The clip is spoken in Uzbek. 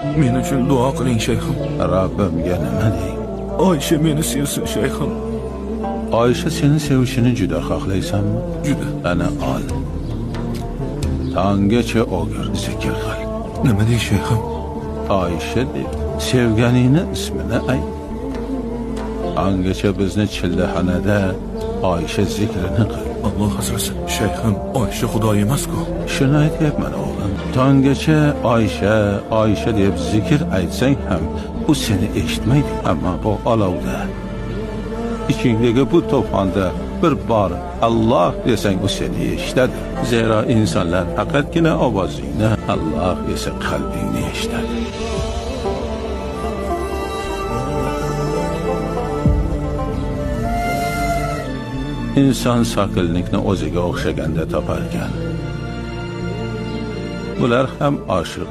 Men uchun duo qiling shayxim. Rabbimga nima deng? Oysha meni sevsin shayxim. Oysha seni sevishini juda xohlaysanmi? Juda. Ana ol. Tonggacha o'gir, zikr qil. Nima dey shayxim? Oysha deb sevganingni ismini ayt. Tonggacha bizni chillaxonada Oysha zikrini qil. Alloh asrasin shayxim, Oysha xudo emas-ku. Shuni aytyapman o'g'lim. Tonggacha Oysha, Oysha deb zikr aytsang ham u seni eshitmaydi. Ammo bu olovda, ichingdagi bu to'fonda bir bor Alloh desang u seni eshitadi. Zero insonlar faqatgina ovozingni, Alloh esa qalbingni eshitadi. İnson soqillikni o'ziga o'xshaganda topar ekan. Bular ham oshiq.